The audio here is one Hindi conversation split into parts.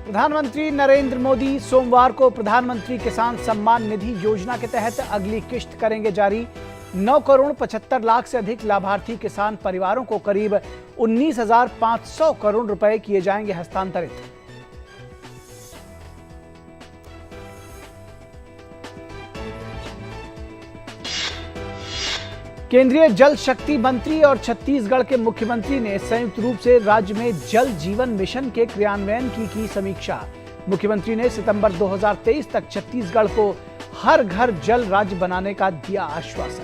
प्रधानमंत्री नरेंद्र मोदी सोमवार को प्रधानमंत्री किसान सम्मान निधि योजना के तहत अगली किश्त करेंगे जारी। 9 करोड़ 75 लाख से अधिक लाभार्थी किसान परिवारों को करीब 19,500 करोड़ रुपए किए जाएंगे हस्तांतरित। केंद्रीय जल शक्ति मंत्री और छत्तीसगढ़ के मुख्यमंत्री ने संयुक्त रूप से राज्य में जल जीवन मिशन के क्रियान्वयन की समीक्षा। मुख्यमंत्री ने सितंबर 2023 तक छत्तीसगढ़ को हर घर जल राज्य बनाने का दिया आश्वासन।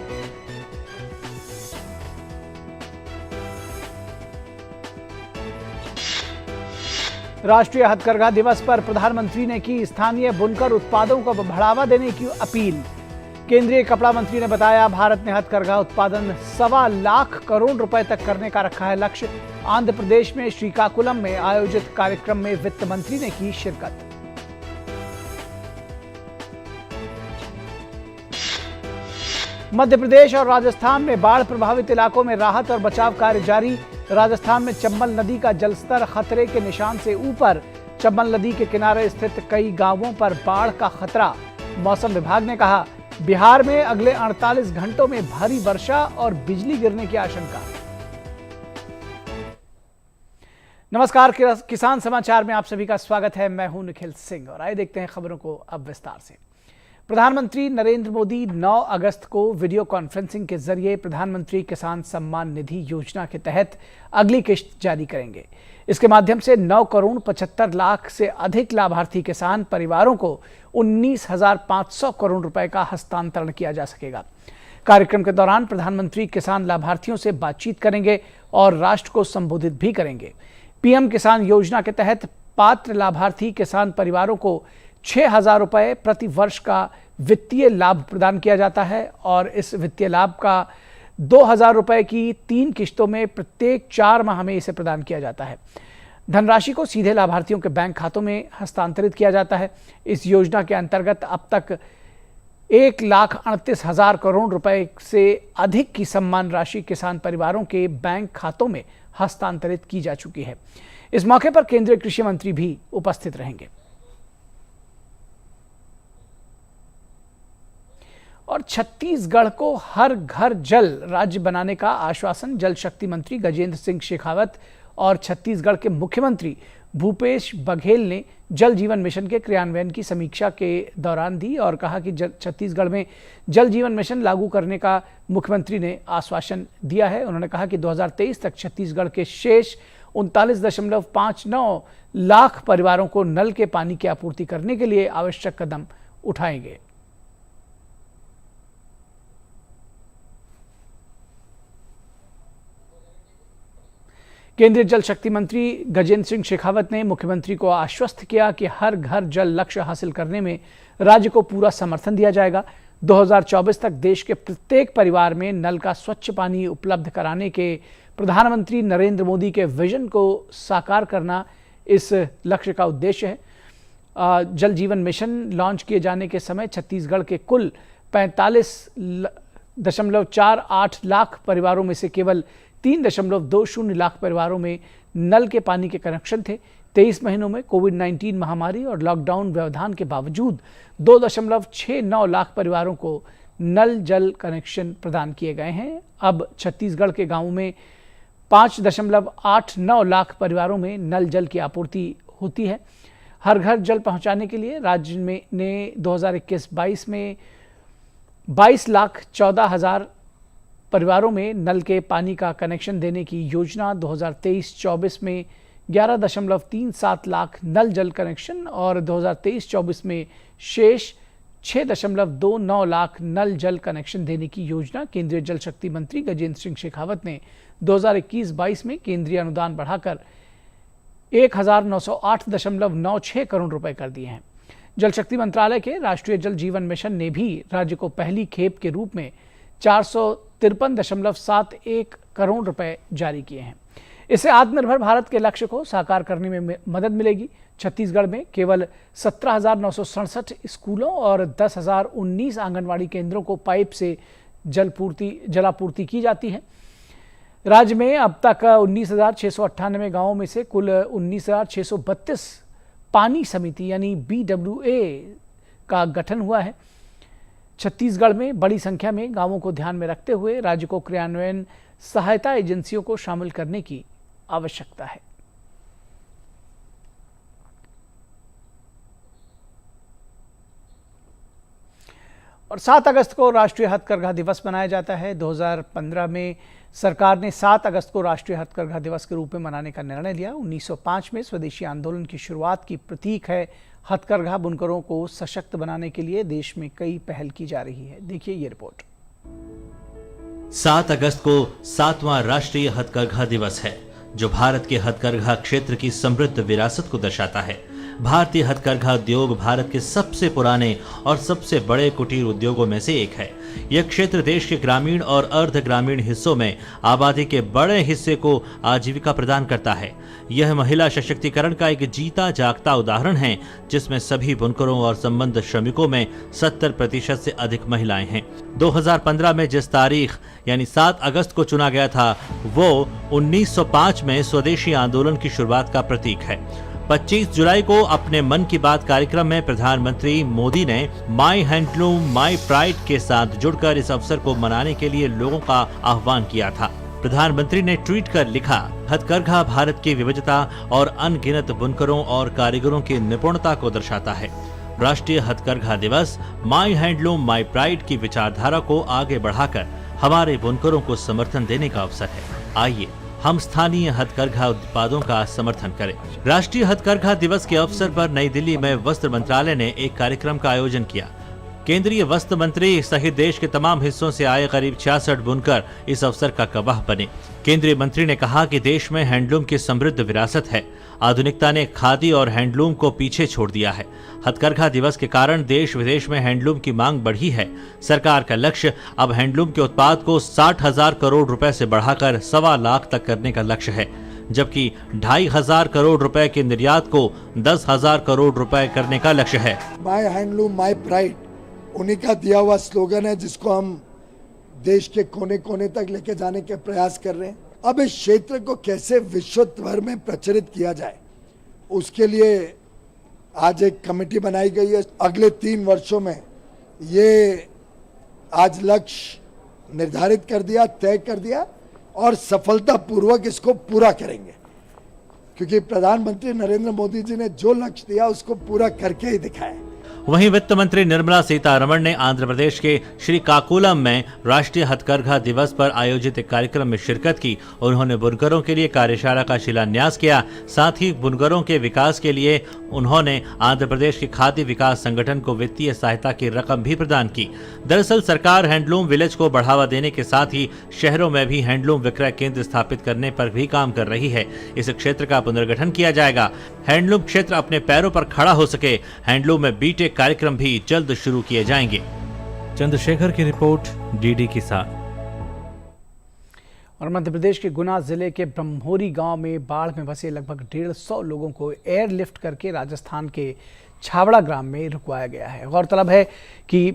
राष्ट्रीय हथकरघा दिवस पर प्रधानमंत्री ने की स्थानीय बुनकर उत्पादों को बढ़ावा देने की अपील। केंद्रीय कपड़ा मंत्री ने बताया, भारत ने हथकरघा उत्पादन 1.25 लाख करोड़ रुपए तक करने का रखा है लक्ष्य। आंध्र प्रदेश में श्रीकाकुलम में आयोजित कार्यक्रम में वित्त मंत्री ने की शिरकत। मध्य प्रदेश और राजस्थान में बाढ़ प्रभावित इलाकों में राहत और बचाव कार्य जारी। राजस्थान में चंबल नदी का जलस्तर खतरे के निशान से ऊपर। चंबल नदी के किनारे स्थित कई गांवों पर बाढ़ का खतरा। मौसम विभाग ने कहा, बिहार में अगले 48 घंटों में भारी वर्षा और बिजली गिरने की आशंका। नमस्कार, किसान समाचार में आप सभी का स्वागत है। मैं हूं निखिल सिंह और आइए देखते हैं खबरों को अब विस्तार से। प्रधानमंत्री नरेंद्र मोदी 9 अगस्त को वीडियो कॉन्फ्रेंसिंग के जरिए प्रधानमंत्री किसान सम्मान निधि योजना के तहत अगली किश्त जारी करेंगे। इसके माध्यम से 9 करोड़ 75 लाख से अधिक लाभार्थी किसान परिवारों को 19,500 करोड़ रुपए का हस्तांतरण किया जा सकेगा। कार्यक्रम के दौरान प्रधानमंत्री किसान लाभार्थियों से बातचीत करेंगे और राष्ट्र को संबोधित भी करेंगे। पीएम किसान योजना के तहत पात्र लाभार्थी किसान परिवारों को 6,000 रुपए प्रति वर्ष का वित्तीय लाभ प्रदान किया जाता है और इस वित्तीय लाभ का 2,000 रुपए की 3 किश्तों में प्रत्येक 4 माह में इसे प्रदान किया जाता है। धनराशि को सीधे लाभार्थियों के बैंक खातों में हस्तांतरित किया जाता है। इस योजना के अंतर्गत अब तक 1,38,000 करोड़ रुपए से अधिक की सम्मान राशि किसान परिवारों के बैंक खातों में हस्तांतरित की जा चुकी है। इस मौके पर केंद्रीय कृषि मंत्री भी उपस्थित रहेंगे। और छत्तीसगढ़ को हर घर जल राज्य बनाने का आश्वासन जल शक्ति मंत्री गजेंद्र सिंह शेखावत और छत्तीसगढ़ के मुख्यमंत्री भूपेश बघेल ने जल जीवन मिशन के क्रियान्वयन की समीक्षा के दौरान दी और कहा कि छत्तीसगढ़ में जल जीवन मिशन लागू करने का मुख्यमंत्री ने आश्वासन दिया है। उन्होंने कहा कि 2023 तक छत्तीसगढ़ के शेष 39.59 लाख परिवारों को नल के पानी की आपूर्ति करने के लिए आवश्यक कदम उठाएंगे। केंद्रीय जल शक्ति मंत्री गजेंद्र सिंह शेखावत ने मुख्यमंत्री को आश्वस्त किया कि हर घर जल लक्ष्य हासिल करने में राज्य को पूरा समर्थन दिया जाएगा। 2024 तक देश के प्रत्येक परिवार में नल का स्वच्छ पानी उपलब्ध कराने के प्रधानमंत्री नरेंद्र मोदी के विजन को साकार करना इस लक्ष्य का उद्देश्य है। जल जीवन मिशन लॉन्च किए जाने के समय छत्तीसगढ़ के कुल 45.48 लाख परिवारों में से केवल 3.20 लाख परिवारों में नल के पानी के कनेक्शन थे। 23 महीनों में कोविड-19 महामारी और लॉकडाउन व्यवधान के बावजूद 2.69 लाख परिवारों को नल जल कनेक्शन प्रदान किए गए हैं। अब छत्तीसगढ़ के गांवों में 5.89 लाख परिवारों में नल जल की आपूर्ति होती है। हर घर जल पहुंचाने के लिए राज्य में ने 2021-22 में 22,14,000 परिवारों में नल के पानी का कनेक्शन देने की योजना, 2023-24 में 11.37 लाख नल जल कनेक्शन और 2023-24 में शेष 6.29 लाख नल जल कनेक्शन देने की योजना केंद्रीय जल शक्ति मंत्री गजेंद्र सिंह शेखावत ने 2021-22 में केंद्रीय अनुदान बढ़ाकर 1,908.96 करोड़ रुपए कर दिए हैं। जल शक्ति मंत्रालय के राष्ट्रीय जल जीवन मिशन ने भी राज्य को पहली खेप के रूप में 453.71 करोड़ रुपए जारी किए हैं। इससे आत्मनिर्भर भारत के लक्ष्य को साकार करने में मदद मिलेगी। छत्तीसगढ़ में केवल 17,967 स्कूलों और 10,019 आंगनवाड़ी केंद्रों को पाइप से जलापूर्ति की जाती है। राज्य में अब तक 19,698 गांवों में से कुल 19,632 पानी समिति यानी BWA का गठन हुआ है। छत्तीसगढ़ में बड़ी संख्या में गांवों को ध्यान में रखते हुए राज्य को क्रियान्वयन सहायता एजेंसियों को शामिल करने की आवश्यकता है। और 7 अगस्त को राष्ट्रीय हथकरघा दिवस मनाया जाता है। 2015 में सरकार ने 7 अगस्त को राष्ट्रीय हथकरघा दिवस के रूप में मनाने का निर्णय लिया। 1905 में स्वदेशी आंदोलन की शुरुआत की प्रतीक है हथकरघा। बुनकरों को सशक्त बनाने के लिए देश में कई पहल की जा रही है। देखिए ये रिपोर्ट। 7 अगस्त को 7वां राष्ट्रीय हथकरघा दिवस है, जो भारत के हथकरघा क्षेत्र की समृद्ध विरासत को दर्शाता है। भारतीय हथकरघा उद्योग भारत के सबसे पुराने और सबसे बड़े कुटीर उद्योगों में से एक है। यह क्षेत्र देश के ग्रामीण और अर्ध ग्रामीण हिस्सों में आबादी के बड़े हिस्से को आजीविका प्रदान करता है। यह महिला सशक्तिकरण का एक जीता जागता उदाहरण है, जिसमें सभी बुनकरों और संबद्ध श्रमिकों में 70% से अधिक महिलाएं हैं। 2015 में जिस तारीख यानी 7 अगस्त को चुना गया था, वो 1905 में स्वदेशी आंदोलन की शुरुआत का प्रतीक है। 25 जुलाई को अपने मन की बात कार्यक्रम में प्रधानमंत्री मोदी ने माई हैंडलूम माई प्राइड के साथ जुड़कर इस अवसर को मनाने के लिए लोगों का आह्वान किया था। प्रधानमंत्री ने ट्वीट कर लिखा, हथकरघा भारत की विविधता और अनगिनत बुनकरों और कारीगरों की निपुणता को दर्शाता है। राष्ट्रीय हथकरघा दिवस माई हैंडलूम माई प्राइड की विचारधारा को आगे बढ़ाकर हमारे बुनकरों को समर्थन देने का अवसर है। आइए हम स्थानीय हथकरघा उत्पादों का समर्थन करें। राष्ट्रीय हथकरघा दिवस के अवसर पर नई दिल्ली में वस्त्र मंत्रालय ने एक कार्यक्रम का आयोजन किया। केंद्रीय वस्त्र मंत्री सहित देश के तमाम हिस्सों से आए करीब 66 बुनकर इस अवसर का गवाह बने। केंद्रीय मंत्री ने कहा कि देश में हैंडलूम की समृद्ध विरासत है। आधुनिकता ने खादी और हैंडलूम को पीछे छोड़ दिया है। हथकरघा दिवस के कारण देश विदेश में हैंडलूम की मांग बढ़ी है। सरकार का लक्ष्य अब हैंडलूम के उत्पाद को 60,000 करोड़ रुपए से बढ़ाकर 1.25 लाख तक करने का लक्ष्य है, जबकि 2,500 करोड़ रुपए के निर्यात को 10,000 करोड़ रुपए करने का लक्ष्य है। माई हैंडलूम माई प्राइड उन्हीं का दिया हुआ स्लोगन है, जिसको हम देश के कोने कोने तक लेके जाने के प्रयास कर रहे हैं। अब इस क्षेत्र को कैसे विश्व भर में प्रचलित किया जाए, उसके लिए आज एक कमेटी बनाई गई है। अगले 3 वर्षों में ये आज लक्ष्य निर्धारित कर दिया, तय कर दिया और सफलतापूर्वक इसको पूरा करेंगे, क्योंकि प्रधानमंत्री नरेंद्र मोदी जी ने जो लक्ष्य दिया उसको पूरा करके ही दिखाया। वहीं वित्त मंत्री निर्मला सीतारमण ने आंध्र प्रदेश के श्रीकाकुलम में राष्ट्रीय हथकरघा दिवस पर आयोजित एक कार्यक्रम में शिरकत की। उन्होंने बुनकरों के लिए कार्यशाला का शिलान्यास किया। साथ ही बुनकरों के विकास के लिए उन्होंने आंध्र प्रदेश के खादी विकास संगठन को वित्तीय सहायता की रकम भी प्रदान की। दरअसल सरकार हैंडलूम विलेज को बढ़ावा देने के साथ ही शहरों में भी हैंडलूम विक्रय केंद्र स्थापित करने पर भी काम कर रही है। इस क्षेत्र का पुनर्गठन किया जाएगा। हैंडलूम क्षेत्र अपने पैरों पर खड़ा हो सके, हैंडलूम में बीटेक कार्यक्रम भी जल्द शुरू किए जाएंगे। चंद्रशेखर की रिपोर्ट, डीडी किसान। और मध्य प्रदेश के गुना जिले के ब्रह्मोरी गांव में बाढ़ में फंसे लगभग 150 लोगों को एयरलिफ्ट करके राजस्थान के छावड़ा ग्राम में रुकवाया गया है। गौरतलब है कि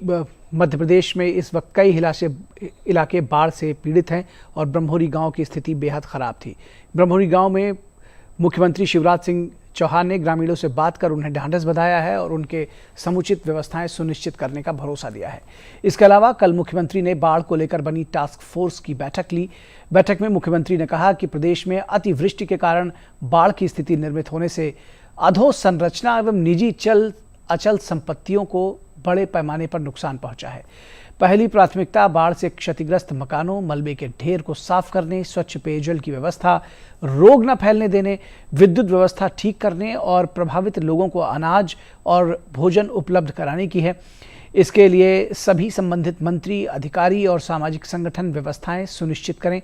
मध्य प्रदेश में इस वक्त कई इलाके बाढ़ से पीड़ित हैं और ब्रह्मोरी गांव की स्थिति बेहद खराब थी। ब्रह्मोरी गांव में मुख्यमंत्री शिवराज सिंह चौहान ने ग्रामीणों से बात कर उन्हें ढांढस बंधाया है और उनके समुचित व्यवस्थाएं सुनिश्चित करने का भरोसा दिया है। इसके अलावा कल मुख्यमंत्री ने बाढ़ को लेकर बनी टास्क फोर्स की बैठक ली। बैठक में मुख्यमंत्री ने कहा कि प्रदेश में अतिवृष्टि के कारण बाढ़ की स्थिति निर्मित होने से अधोसंरचना एवं निजी अचल संपत्तियों को बड़े पैमाने पर नुकसान पहुंचा है। पहली प्राथमिकता बाढ़ से क्षतिग्रस्त मकानों, मलबे के ढेर को साफ करने, स्वच्छ पेयजल की व्यवस्था, रोग न फैलने देने, विद्युत व्यवस्था ठीक करने और प्रभावित लोगों को अनाज और भोजन उपलब्ध कराने की है। इसके लिए सभी संबंधित मंत्री, अधिकारी और सामाजिक संगठन व्यवस्थाएं सुनिश्चित करें।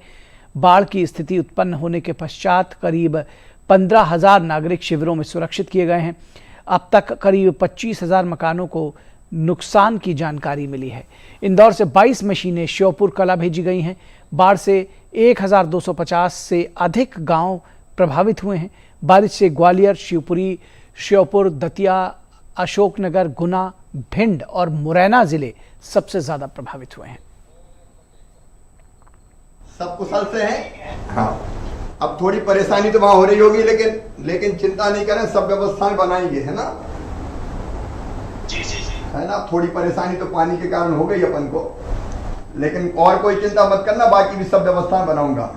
बाढ़ की स्थिति उत्पन्न होने के पश्चात करीब 15,000 नागरिक शिविरों में सुरक्षित किए गए हैं। अब तक करीब 25,000 मकानों को नुकसान की जानकारी मिली है। इंदौर से 22 मशीनें श्योपुर कला भेजी गई हैं। बाढ़ से 1,250 से अधिक गांव प्रभावित हुए हैं। बारिश से ग्वालियर, शिवपुरी, श्योपुर, दतिया, अशोकनगर, गुना, भिंड और मुरैना जिले सबसे ज्यादा प्रभावित हुए हैं। सब कुशल से हैं? हाँ। अब थोड़ी परेशानी तो वहां हो रही होगी, लेकिन चिंता नहीं करें, सब व्यवस्थाएं बनाएंगे, है ना? जी जी जी। है ना? थोड़ी परेशानी तो पानी के कारण हो गई अपन को, लेकिन और कोई चिंता मत करना, बाकी भी सब व्यवस्थाएं बनाऊंगा।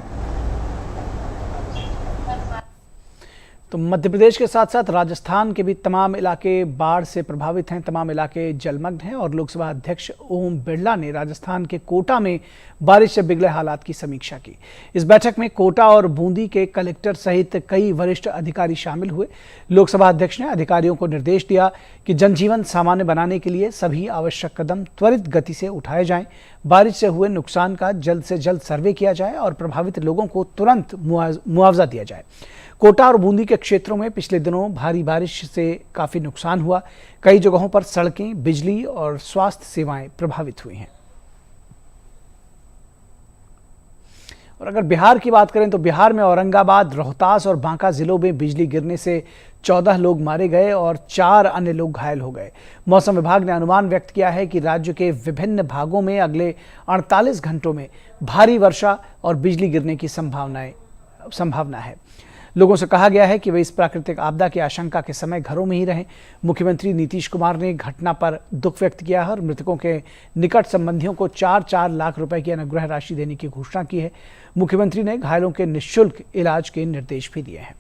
तो मध्य प्रदेश के साथ साथ राजस्थान के भी तमाम इलाके बाढ़ से प्रभावित हैं, तमाम इलाके जलमग्न हैं और लोकसभा अध्यक्ष ओम बिरला ने राजस्थान के कोटा में बारिश से बिगड़े हालात की समीक्षा की। इस बैठक में कोटा और बूंदी के कलेक्टर सहित कई वरिष्ठ अधिकारी शामिल हुए। लोकसभा अध्यक्ष ने अधिकारियों को निर्देश दिया कि जनजीवन सामान्य बनाने के लिए सभी आवश्यक कदम त्वरित गति से उठाए जाएं, बारिश से हुए नुकसान का जल्द से जल्द सर्वे किया जाए और प्रभावित लोगों को तुरंत मुआवजा दिया जाए। कोटा और बूंदी के क्षेत्रों में पिछले दिनों भारी बारिश से काफी नुकसान हुआ। कई जगहों पर सड़कें, बिजली और स्वास्थ्य सेवाएं प्रभावित हुई हैं। और अगर बिहार की बात करें तो बिहार में औरंगाबाद, रोहतास और बांका जिलों में बिजली गिरने से 14 लोग मारे गए और 4 अन्य लोग घायल हो गए। मौसम विभाग ने अनुमान व्यक्त किया है कि राज्य के विभिन्न भागों में अगले 48 घंटों में भारी वर्षा और बिजली गिरने की संभावना है। लोगों से कहा गया है कि वे इस प्राकृतिक आपदा की आशंका के समय घरों में ही रहें। मुख्यमंत्री नीतीश कुमार ने घटना पर दुख व्यक्त किया है और मृतकों के निकट संबंधियों को 4-4 लाख रुपए की अनुग्रह राशि देने की घोषणा की है। मुख्यमंत्री ने घायलों के निःशुल्क इलाज के निर्देश भी दिए हैं।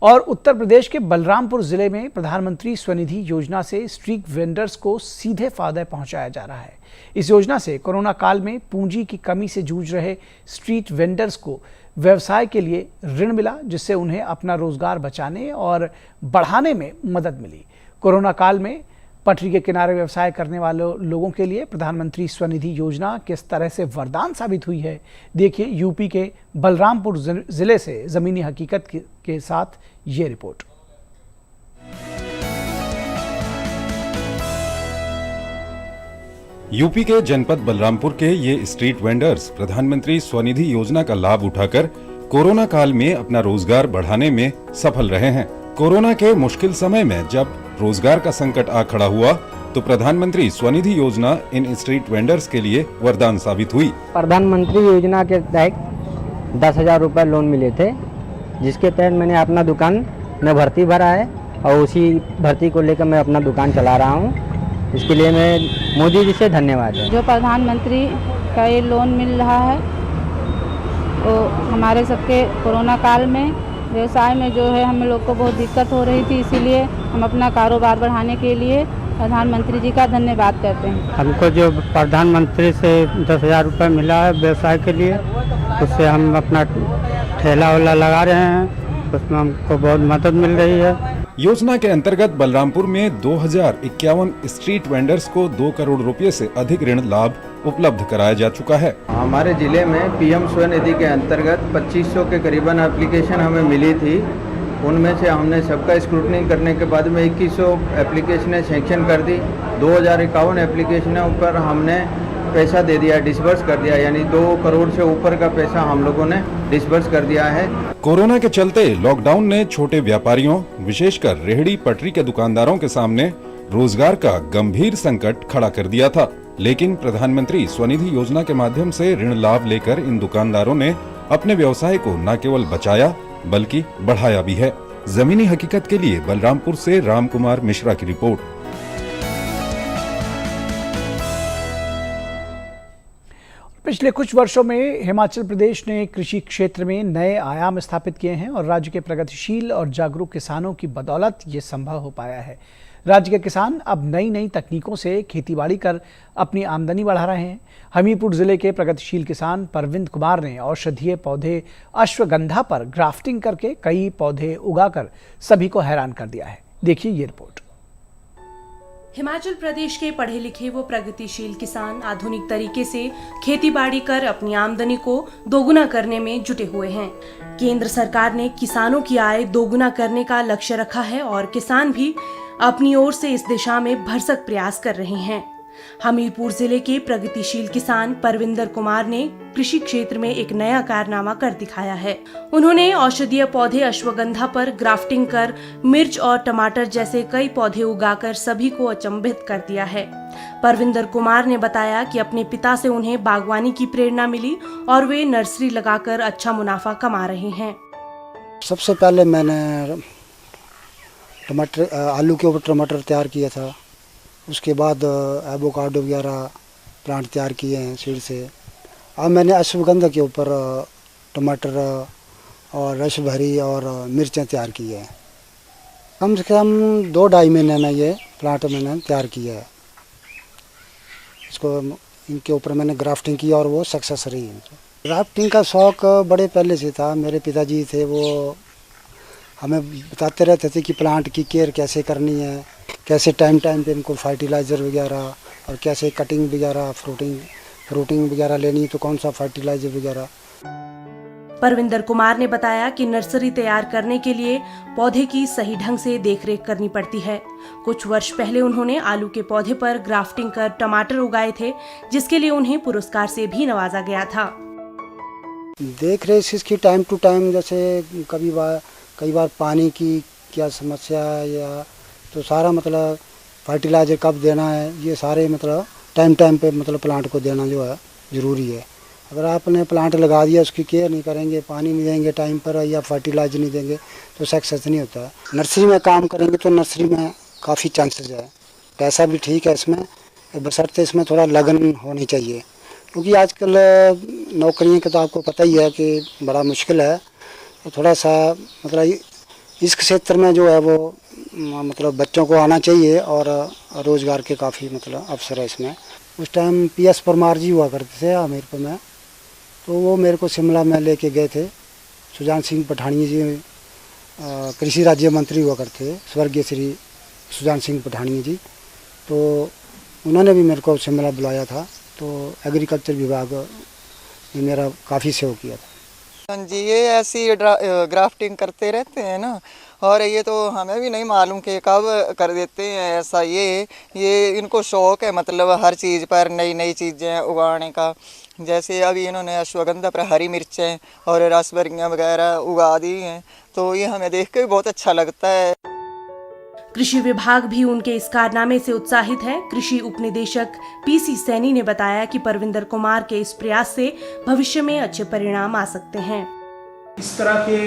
और उत्तर प्रदेश के बलरामपुर जिले में प्रधानमंत्री स्वनिधि योजना से स्ट्रीट वेंडर्स को सीधे फायदा पहुंचाया जा रहा है। इस योजना से कोरोना काल में पूंजी की कमी से जूझ रहे स्ट्रीट वेंडर्स को व्यवसाय के लिए ऋण मिला, जिससे उन्हें अपना रोजगार बचाने और बढ़ाने में मदद मिली। कोरोना काल में पटरी के किनारे व्यवसाय करने वाले लोगों के लिए प्रधानमंत्री स्वनिधि योजना किस तरह से वरदान साबित हुई है, देखिए यूपी के बलरामपुर जिले से जमीनी हकीकत के साथ ये रिपोर्ट। यूपी के जनपद बलरामपुर के ये स्ट्रीट वेंडर्स प्रधानमंत्री स्वनिधि योजना का लाभ उठाकर कोरोना काल में अपना रोजगार बढ़ाने में सफल रहे हैं। कोरोना के मुश्किल समय में जब रोजगार का संकट आ खड़ा हुआ तो प्रधानमंत्री स्वनिधि योजना इन स्ट्रीट वेंडर्स के लिए वरदान साबित हुई। प्रधानमंत्री योजना के तहत 10,000 रुपए लोन मिले थे, जिसके तहत मैंने अपना दुकान में भर्ती भरा है और उसी भर्ती को लेकर मैं अपना दुकान चला रहा हूँ। इसके लिए मैं मोदी जी से धन्यवाद है। जो प्रधानमंत्री का ये लोन मिल रहा है वो हमारे सबके कोरोना काल में व्यवसाय में जो है हम लोग को बहुत दिक्कत हो रही थी, इसीलिए हम अपना कारोबार बढ़ाने के लिए प्रधानमंत्री जी का धन्यवाद करते हैं। हमको जो प्रधानमंत्री से 10,000 रुपये मिला है व्यवसाय के लिए, उससे हम अपना ठेला वेला लगा रहे हैं, उसमें हमको बहुत मदद मिल रही है। योजना के अंतर्गत बलरामपुर में 2051 स्ट्रीट वेंडर्स को 2 करोड़ रुपए से अधिक ऋण लाभ उपलब्ध कराया जा चुका है। हमारे जिले में पीएम स्वनिधि के अंतर्गत 2500 के करीबन एप्लीकेशन हमें मिली थी। उनमें से हमने सबका स्क्रूटनी करने के बाद में 2100 एप्लीकेशनें सैंक्शन कर दी। 2051 एप्लीकेशनों पर हमने पैसा दे दिया, डिसबर्स कर दिया, यानी 2 करोड़ से ऊपर का पैसा हम लोगों ने डिसबर्स कर दिया है। कोरोना के चलते लॉकडाउन ने छोटे व्यापारियों, विशेषकर रेहड़ी पटरी के दुकानदारों के सामने रोजगार का गंभीर संकट खड़ा कर दिया था। लेकिन प्रधानमंत्री स्वनिधि योजना के माध्यम से ऋण लाभ लेकर इन दुकानदारों ने अपने व्यवसाय को न केवल बचाया बल्कि बढ़ाया भी है। जमीनी हकीकत के लिए बलरामपुर से राम कुमार मिश्रा की रिपोर्ट। पिछले कुछ वर्षों में हिमाचल प्रदेश ने कृषि क्षेत्र में नए आयाम स्थापित किए हैं और राज्य के प्रगतिशील और जागरूक किसानों की बदौलत ये संभव हो पाया है। राज्य के किसान अब नई नई तकनीकों से खेतीबाड़ी कर अपनी आमदनी बढ़ा रहे हैं। हमीरपुर जिले के प्रगतिशील किसान परविंद कुमार ने औषधीय पौधे अश्वगंधा पर ग्राफ्टिंग करके कई पौधे उगाकर सभी को हैरान कर दिया है। देखिए ये रिपोर्ट। हिमाचल प्रदेश के पढ़े लिखे व प्रगतिशील किसान आधुनिक तरीके से खेतीबाड़ी कर अपनी आमदनी को दोगुना करने में जुटे हुए हैं। केंद्र सरकार ने किसानों की आय दोगुना करने का लक्ष्य रखा है और किसान भी अपनी ओर से इस दिशा में भरसक प्रयास कर रहे हैं। हमीरपुर जिले के प्रगतिशील किसान परविंदर कुमार ने कृषि क्षेत्र में एक नया कारनामा कर दिखाया है। उन्होंने औषधीय पौधे अश्वगंधा पर ग्राफ्टिंग कर मिर्च और टमाटर जैसे कई पौधे उगाकर सभी को अचंभित कर दिया है। परविंदर कुमार ने बताया कि अपने पिता से उन्हें बागवानी की प्रेरणा मिली और वे नर्सरी लगाकर अच्छा मुनाफा कमा रहे हैं। सबसे पहले मैंने आलू के ऊपर टमाटर तैयार किया था। उसके बाद एवोकाडो वगैरह प्लांट तैयार किए हैं सीड से। अब मैंने अश्वगंधा के ऊपर टमाटर और रसभरी और मिर्चें तैयार की है। कम से कम 2-2.5 महीने में ये प्लांट मैंने तैयार किया है। इसको इनके ऊपर मैंने ग्राफ्टिंग की और वो सक्सेस रही है। ग्राफ्टिंग का शौक़ बड़े पहले से था। मेरे पिताजी थे, वो हमें बताते रहते थे कि प्लांट की केयर कैसे करनी है, कैसे टाइम टाइम पे इनको फर्टिलाइज़र वगैरह और कैसे कटिंग वगैरह फ्रूटिंग वगैरह लेनी तो कौन सा फर्टिलाइज़र वगैरह। परविंदर कुमार ने बताया कि नर्सरी तैयार करने के लिए पौधे की सही ढंग से देखरेख करनी पड़ती है। कुछ वर्ष पहले उन्होंने आलू के पौधे पर ग्राफ्टिंग कर टमाटर उगाए थे, जिसके लिए उन्हें पुरस्कार से भी नवाजा गया था। देख रेख इसकी टाइम टू टाइम, जैसे कई बार पानी की क्या समस्या है या तो सारा मतलब फर्टिलाइज़र कब देना है, ये सारे मतलब टाइम पे मतलब प्लांट को देना जो है ज़रूरी है। अगर आपने प्लांट लगा दिया, उसकी केयर नहीं करेंगे, पानी नहीं देंगे टाइम पर या फर्टिलाइज़र नहीं देंगे तो सक्सेस नहीं होता है। नर्सरी में काम करेंगे तो नर्सरी में काफ़ी चांसेस है। पैसा भी ठीक है इसमें, बशर्ते इसमें थोड़ा लगन होनी चाहिए, क्योंकि आजकल नौकरियों का तो आपको पता ही है कि बड़ा मुश्किल है। तो थोड़ा सा मतलब इस क्षेत्र में जो है वो मतलब बच्चों को आना चाहिए और रोज़गार के काफ़ी मतलब अवसर है इसमें। उस टाइम PS परमार जी हुआ करते थे हमीरपुर में, तो वो मेरे को शिमला में लेके गए थे। सुजान सिंह पठानिया जी कृषि राज्य मंत्री हुआ करते थे, स्वर्गीय श्री सुजान सिंह पठानिया जी, तो उन्होंने भी मेरे को शिमला बुलाया था। तो एग्रीकल्चर विभाग ने मेरा काफ़ी सहयोग किया था। जी, ये ऐसी ग्राफ्टिंग करते रहते हैं ना, और ये तो हमें भी नहीं मालूम कि कब कर देते हैं ऐसा। ये इनको शौक़ है मतलब हर चीज़ पर नई नई चीज़ें उगाने का। जैसे अभी इन्होंने अश्वगंधा पर हरी मिर्चें और रसभरियाँ वगैरह उगा दी हैं, तो ये हमें देख के भी बहुत अच्छा लगता है। कृषि विभाग भी उनके इस कारनामे से उत्साहित है। कृषि उपनिदेशक PC सैनी ने बताया कि परविंदर कुमार के इस प्रयास से भविष्य में अच्छे परिणाम आ सकते हैं। इस तरह के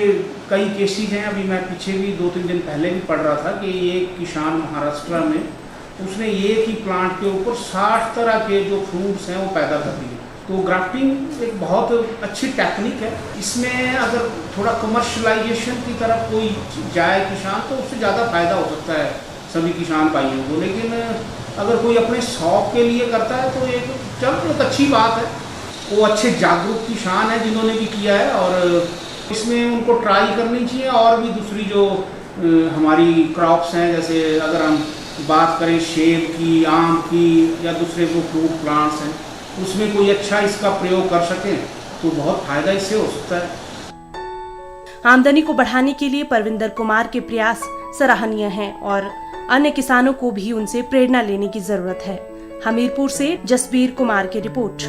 कई केसेस हैं। अभी मैं पीछे भी 2-3 दिन पहले भी पढ़ रहा था कि एक किसान महाराष्ट्र में, उसने एक ही प्लांट के ऊपर 60 तरह के जो फ्रूट्स हैं वो पैदा कर दिए। तो ग्राफ्टिंग एक बहुत अच्छी टेक्निक है। इसमें अगर थोड़ा कमर्शलाइजेशन की तरफ कोई जाए किसान तो उससे ज़्यादा फायदा हो सकता है सभी किसान भाइयों को। लेकिन अगर कोई अपने शौक के लिए करता है तो एक अच्छी बात है। वो अच्छे जागरूक किसान हैं जिन्होंने भी किया है, और इसमें उनको ट्राई करनी चाहिए। और भी दूसरी जो हमारी क्रॉप्स हैं, जैसे अगर हम बात करें सेब की, आम की या दूसरे जो फ्रूट प्लांट्स हैं, उसमें कोई अच्छा इसका प्रयोग कर सकें तो बहुत फायदा इससे हो सकता है। आमदनी को बढ़ाने के लिए परविंदर कुमार के प्रयास सराहनीय हैं और अन्य किसानों को भी उनसे प्रेरणा लेने की जरूरत है। हमीरपुर से जसबीर कुमार की रिपोर्ट।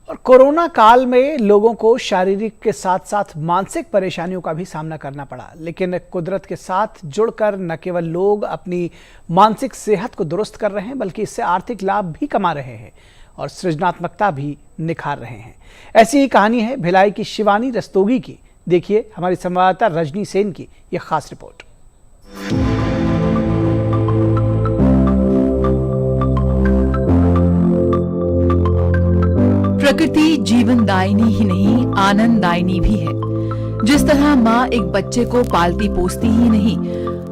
और कोरोना काल में लोगों को शारीरिक के साथ साथ मानसिक परेशानियों का भी सामना करना पड़ा, लेकिन कुदरत के साथ जुड़कर न केवल लोग अपनी मानसिक सेहत को दुरुस्त कर रहे हैं, बल्कि इससे आर्थिक लाभ भी कमा रहे हैं और सृजनात्मकता भी निखार रहे हैं। ऐसी ही कहानी है भिलाई की शिवानी रस्तोगी की। देखिए हमारी संवाददाता रजनी सेन की यह खास रिपोर्ट। प्रकृति जीवनदायिनी ही नहीं, आनंददायिनी भी है। जिस तरह माँ एक बच्चे को पालती पोसती ही नहीं,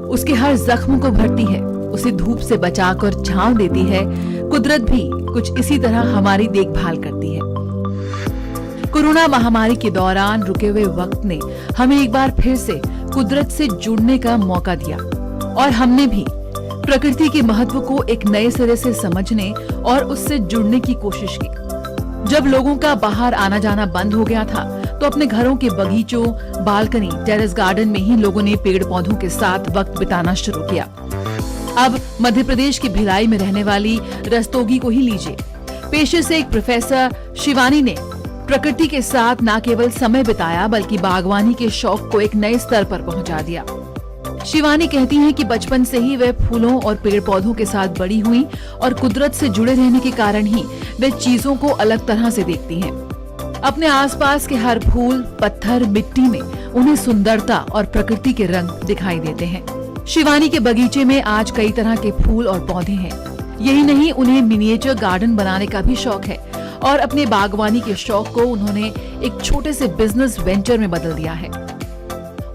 उसके हर जख्म को भरती है, उसे धूप से बचाकर छांव देती है, कुदरत भी कुछ इसी तरह हमारी देखभाल करती है। कोरोना महामारी के दौरान रुके हुए वक्त ने हमें एक बार फिर से कुदरत से जुड़ने का मौका दिया और हमने भी प्रकृति के महत्व को एक नए सिरे से समझने और उससे जुड़ने की कोशिश की। जब लोगों का बाहर आना जाना बंद हो गया था तो अपने घरों के बगीचों, बालकनी, टेरेस गार्डन में ही लोगों ने पेड़ पौधों के साथ वक्त बिताना शुरू किया। अब मध्य प्रदेश के भिलाई में रहने वाली रस्तोगी को ही लीजिए। पेशे से एक प्रोफेसर शिवानी ने प्रकृति के साथ न केवल समय बिताया बल्कि बागवानी के शौक को एक नए स्तर पर पहुंचा दिया। शिवानी कहती हैं कि बचपन से ही वे फूलों और पेड़ पौधों के साथ बड़ी हुई और कुदरत से जुड़े रहने के कारण ही वे चीजों को अलग तरह से देखती हैं। अपने आसपास के हर फूल, पत्थर, मिट्टी में उन्हें सुंदरता और प्रकृति के रंग दिखाई देते हैं। शिवानी के बगीचे में आज कई तरह के फूल और पौधे हैं। यही नहीं, उन्हें मिनिएचर गार्डन बनाने का भी शौक है और अपने बागवानी के शौक को उन्होंने एक छोटे से बिजनेस वेंचर में बदल दिया है।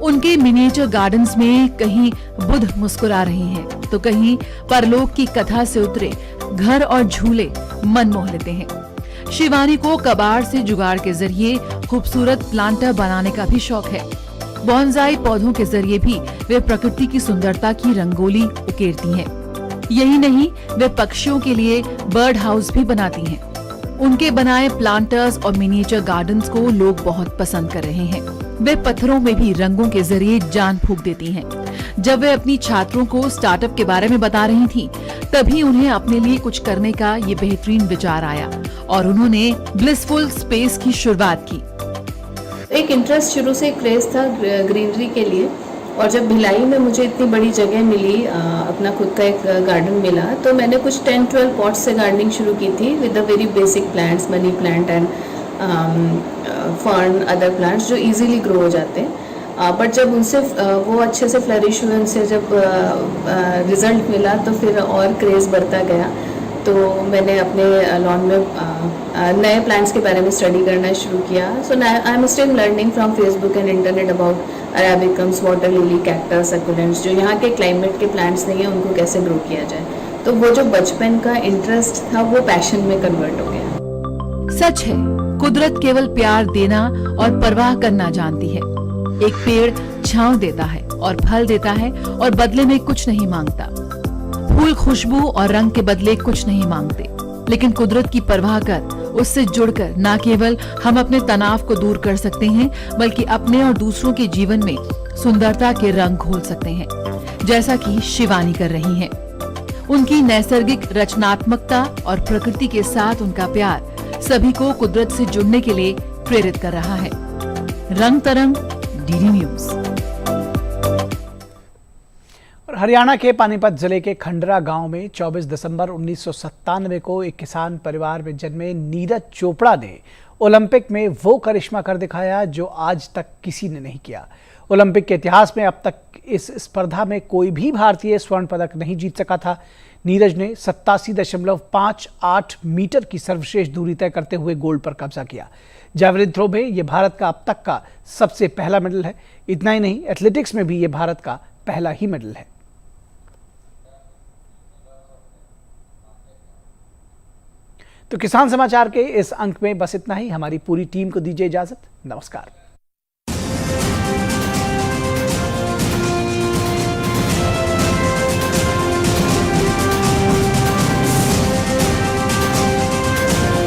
उनके मिनिएचर गार्डन्स में कहीं बुद्ध मुस्कुरा रही हैं, तो कहीं परलोक की कथा से उतरे घर और झूले मन मोह लेते हैं। शिवानी को कबाड़ से जुगाड़ के जरिए खूबसूरत प्लांटर बनाने का भी शौक है। बॉन्साई पौधों के जरिए भी वे प्रकृति की सुंदरता की रंगोली उकेरती हैं। यही नहीं, वे पक्षियों के लिए बर्ड हाउस भी बनाती हैं। उनके बनाए प्लांटर्स और मिनिएचर गार्डन्स को लोग बहुत पसंद कर रहे हैं। वे पत्थरों में भी रंगों के जरिए जान फूंक देती हैं। जब वे अपनी छात्रों को स्टार्टअप के बारे में बता रही थीं, तभी उन्हें अपने लिए कुछ करने का ये बेहतरीन विचार आया और उन्होंने ब्लिसफुल स्पेस की शुरुआत की। एक इंटरेस्ट शुरू से क्रेज था ग्रीनरी के लिए, और जब भिलाई में मुझे इतनी बड़ी जगह मिली, अपना खुद का एक गार्डन मिला, तो मैंने कुछ 10-12 पॉट्स से गार्डनिंग शुरू की थी with the very basic plants, money plant and fern, other plants जो इजीली ग्रो हो जाते हैं। बट जब उनसे वो अच्छे से फ्लरिश हुए, उनसे जब रिजल्ट मिला तो फिर और क्रेज़ बढ़ता गया। तो मैंने अपने लॉन में नए प्लांट्स के बारे में स्टडी करना शुरू किया। So I am still learning from Facebook and internet about अरेबिकम्स, वाटर लिली, कैक्टस, सकुलेंट्स, जो यहाँ के क्लाइमेट के प्लांट्स नहीं है उनको कैसे ग्रो किया जाए। तो वो जो बचपन का इंटरेस्ट था वो पैशन में कन्वर्ट हो गया। सच है, कुदरत केवल प्यार देना और परवाह करना जानती है। एक पेड़ छांव देता है और फल देता है और बदले में कुछ नहीं मांगता। फूल खुशबू और रंग के बदले कुछ नहीं मांगते, लेकिन कुदरत की परवाह कर, उससे जुड़कर न केवल हम अपने तनाव को दूर कर सकते हैं, बल्कि अपने और दूसरों के जीवन में सुंदरता के रंग घोल सकते हैं, जैसा कि शिवानी कर रही हैं। उनकी नैसर्गिक रचनात्मकता और प्रकृति के साथ उनका प्यार सभी को कुदरत से जुड़ने के लिए प्रेरित कर रहा है। रंग तरंग, डीडी न्यूज। और हरियाणा के पानीपत जिले के खंडरा गांव में 24 दिसंबर 1997 को एक किसान परिवार में जन्मे नीरज चोपड़ा ने ओलंपिक में वो करिश्मा कर दिखाया जो आज तक किसी ने नहीं किया। ओलंपिक के इतिहास में अब तक इस स्पर्धा में कोई भी भारतीय स्वर्ण पदक नहीं जीत सका था। नीरज ने 87.58 मीटर की सर्वश्रेष्ठ दूरी तय करते हुए गोल्ड पर कब्जा किया। जैवलिन थ्रो में यह भारत का अब तक का सबसे पहला मेडल है। इतना ही नहीं, एथलेटिक्स में भी यह भारत का पहला ही मेडल है। तो किसान समाचार के इस अंक में बस इतना ही। हमारी पूरी टीम को दीजिए इजाजत। नमस्कार।